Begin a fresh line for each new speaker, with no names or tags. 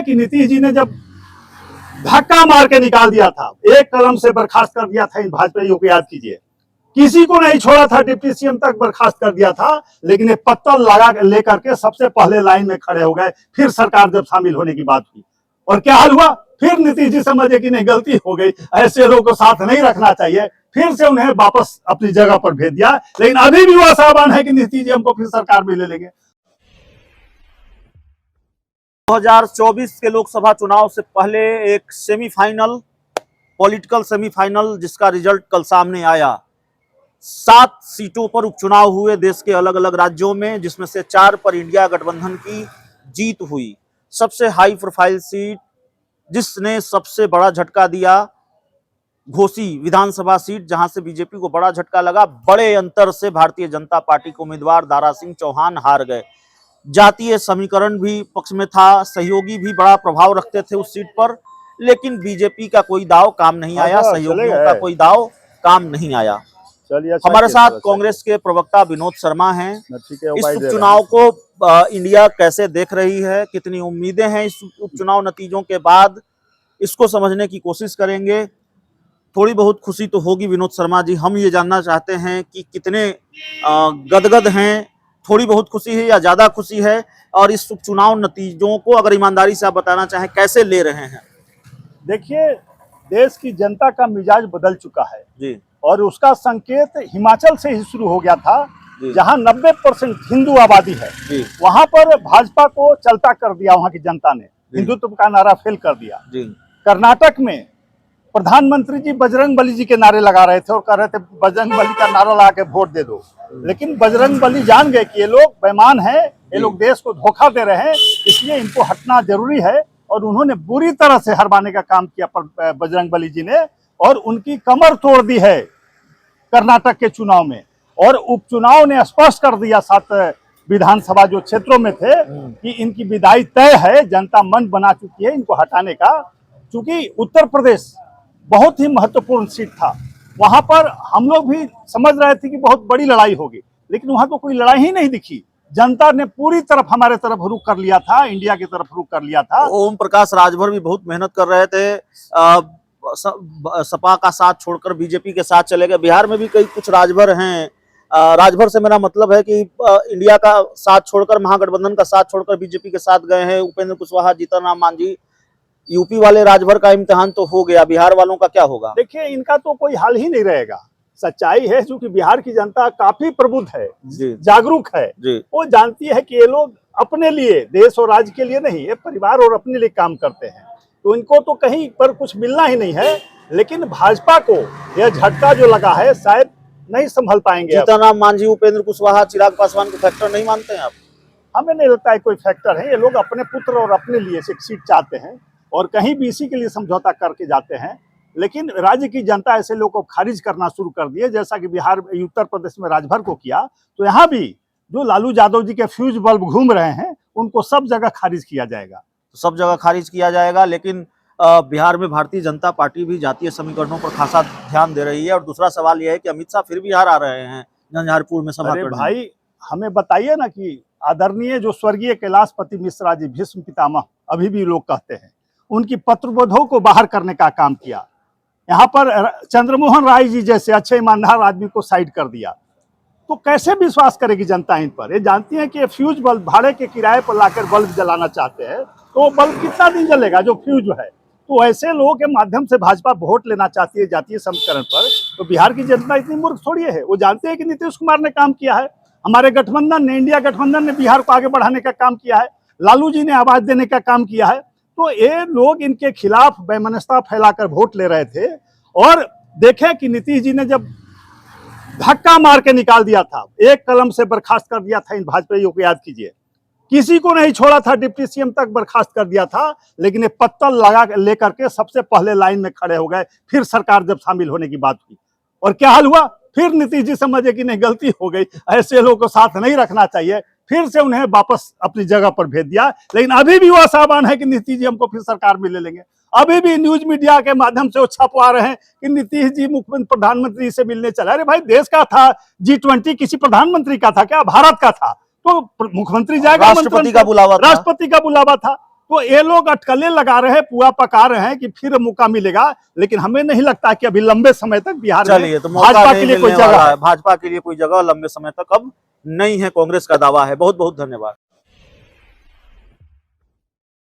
देखें कि नीतीश जी ने जब धक्का मार के निकाल दिया था, एक कलम से बर्खास्त कर दिया था इन भाजपाइयों को, याद कीजिए, किसी को नहीं छोड़ा था, डिप्टी सीएम तक बर्खास्त कर दिया था, लेकिन ये पत्तल लगा लेकर के सबसे पहले लाइन में खड़े हो गए। फिर सरकार जब शामिल होने की बात हुई और क्या हाल हुआ, फिर नीतीश जी समझे कि नहीं गलती हो गई, ऐसे लोगों को साथ नहीं रखना चाहिए, फिर से उन्हें वापस अपनी जगह पर भेज दिया। लेकिन अभी भी वो आशावान है कि नीतीश जी हमको फिर सरकार में ले लेंगे।
2024 के लोकसभा चुनाव से पहले एक सेमीफाइनल, पॉलिटिकल सेमीफाइनल, जिसका रिजल्ट कल सामने आया। 7 सीटों पर उपचुनाव हुए देश के अलग अलग राज्यों में, जिसमें से 4 पर इंडिया गठबंधन की जीत हुई। सबसे हाई प्रोफाइल सीट, जिसने सबसे बड़ा झटका दिया, घोसी विधानसभा सीट, जहां से बीजेपी को बड़ा झटका लगा। बड़े अंतर से भारतीय जनता पार्टी के उम्मीदवार दारा सिंह चौहान हार गए। जातीय समीकरण भी पक्ष में था, सहयोगी भी बड़ा प्रभाव रखते थे उस सीट पर, लेकिन बीजेपी का कोई दाव काम नहीं आया, सहयोगियों का कोई दाव काम नहीं आया। हमारे साथ कांग्रेस के प्रवक्ता विनोद शर्मा हैं। इस उपचुनाव को इंडिया कैसे देख रही है, कितनी उम्मीदें हैं इस उपचुनाव नतीजों के बाद, इसको समझने की कोशिश करेंगे। थोड़ी बहुत खुशी तो होगी विनोद शर्मा जी, हम ये जानना चाहते हैं कि कितने गदगद हैं, थोड़ी बहुत खुशी है या ज्यादा खुशी है, और इस उपचुनाव नतीजों को अगर ईमानदारी से आप बताना चाहें कैसे ले रहे हैं।
देखिए, देश की जनता का मिजाज बदल चुका है
जी,
और उसका संकेत हिमाचल से ही शुरू हो गया था, जहां 90% हिंदू आबादी है। वहां पर भाजपा को चलता कर दिया वहां की जनता ने, हिंदुत्व का नारा फेल कर दिया। कर्नाटक में प्रधानमंत्री जी बजरंग बली जी के नारे लगा रहे थे और कह रहे थे बजरंग बली का नारा लगा के वोट दे दो, लेकिन बजरंग बली जान गए कि ये लोग बेईमान हैं, ये लोग देश को धोखा दे रहे हैं, इसलिए इनको हटना जरूरी है। और उन्होंने बुरी तरह से हरवाने का काम किया बजरंग बली जी ने, और उनकी कमर तोड़ दी है कर्नाटक के चुनाव में। और उपचुनाव ने स्पष्ट कर दिया 7 विधानसभा जो क्षेत्रों में थे कि इनकी विदाई तय है, जनता मन बना चुकी है इनको हटाने का। चूंकि उत्तर प्रदेश बहुत ही महत्वपूर्ण सीट था, वहां पर हम लोग भी समझ रहे थे कि बहुत बड़ी लड़ाई होगी, लेकिन वहां तो कोई लड़ाई ही नहीं दिखी। जनता ने पूरी तरफ हमारे तरफ रुख कर लिया था, इंडिया की तरफ रुख कर लिया था।
ओम प्रकाश राजभर भी बहुत मेहनत कर रहे थे, सपा का साथ छोड़कर बीजेपी के साथ चले गए। बिहार में भी कई कुछ राजभर हैं। राजभर से मेरा मतलब है कि इंडिया का साथ छोड़कर, महागठबंधन का साथ छोड़कर बीजेपी के साथ गए हैं। उपेंद्र कुशवाहा, जीतन राम मांझी। यूपी वाले राजभर का इम्तिहान तो हो गया, बिहार वालों का क्या होगा?
देखिए, इनका तो कोई हाल ही नहीं रहेगा। सच्चाई है, क्योंकि बिहार की जनता काफी प्रबुद्ध है, जागरूक है। वो जानती है कि ये लोग अपने लिए, देश और राज्य के लिए नहीं, ये परिवार और अपने लिए काम करते हैं, तो इनको तो कहीं पर कुछ मिलना ही नहीं है। लेकिन भाजपा को यह झटका जो लगा है, शायद नहीं संभल पाएंगे।
जीतन राम मांझी, उपेंद्र कुशवाहा, चिराग पासवान को फैक्टर नहीं मानते हैं आप?
हमें नहीं लगता है कोई फैक्टर है। ये लोग अपने पुत्र और अपने लिए एक सीट चाहते हैं और कहीं भी इसी के लिए समझौता करके जाते हैं। लेकिन राज्य की जनता ऐसे लोगों को खारिज करना शुरू कर दिए, जैसा कि बिहार, उत्तर प्रदेश में राजभर को किया, तो यहाँ भी जो लालू यादव जी के फ्यूज बल्ब घूम रहे हैं, उनको सब जगह खारिज किया जाएगा।
सब जगह खारिज किया जाएगा, लेकिन बिहार में भारतीय जनता पार्टी भी जातीय समीकरणों पर खासा ध्यान दे रही है। और दूसरा सवाल यह है कि अमित शाह फिर बिहार आ रहे हैं, झंझारपुर में सभा करने।
भाई, हमें बताइए ना कि आदरणीय जो स्वर्गीय कैलाशपति मिश्रा जी, भीष्म पितामह अभी भी लोग कहते हैं, उनकी पत्रबोधों को बाहर करने का काम किया। यहाँ पर चंद्रमोहन राय जी जैसे अच्छे ईमानदार आदमी को साइड कर दिया, तो कैसे विश्वास करेगी जनता इन पर? ये जानती है कि फ्यूज बल्ब भाड़े के किराए पर लाकर बल्ब जलाना चाहते हैं, तो बल्ब कितना दिन जलेगा जो फ्यूज है? तो ऐसे लोगों के माध्यम से भाजपा वोट लेना चाहती है जातीय समीकरण पर। तो बिहार की जनता इतनी मूर्ख थोड़ी है, वो जानते हैं कि नीतीश कुमार ने काम किया है, हमारे गठबंधन ने, इंडिया गठबंधन ने बिहार को आगे बढ़ाने का काम किया है, लालू जी ने आवाज देने का काम किया है। तो ये लोग इनके खिलाफ बेमनस्ता फैलाकर वोट ले रहे थे। और देखें कि नीतीश जी ने जब धक्का मार के निकाल दिया था, एक कलम से बर्खास्त कर दिया था इन भाजपाइयों को, याद कीजिए, किसी को नहीं छोड़ा था, डिप्टी सीएम तक बर्खास्त कर दिया था, लेकिन ये पत्तल लगा लेकर के सबसे पहले लाइन में खड़े हो गए। फिर सरकार जब शामिल होने की बात हुई और क्या हाल हुआ, फिर नीतीश जी समझे कि नहीं गलती हो गई, ऐसे लोगों को साथ नहीं रखना चाहिए, फिर से उन्हें वापस अपनी जगह पर भेज दिया। लेकिन अभी भी वो आशावान है कि नीतीश जी हमको फिर सरकार में ले लेंगे। अभी भी न्यूज मीडिया के माध्यम से वो छपवा रहे हैं कि नीतीश जी मुख्यमंत्री प्रधानमंत्री से मिलने चला। अरे भाई, देश का था G20, किसी प्रधानमंत्री का था क्या? भारत का था, तो मुख्यमंत्री जाएगा,
राष्ट्रपति का बुलावा था।
राष्ट्रपति का बुलावा था। तो ये लोग अटकलें लगा रहे हैं, पुआ पका रहे हैं कि फिर मौका मिलेगा, लेकिन हमें नहीं लगता कि अभी लंबे समय तक बिहार में
चलिए, तो मौका
भाजपा
नहीं
के लिए कोई
मिलने
जगह
वाला
है।
है। भाजपा के लिए कोई जगह लंबे समय तक अब नहीं है, कांग्रेस का दावा है। बहुत बहुत धन्यवाद।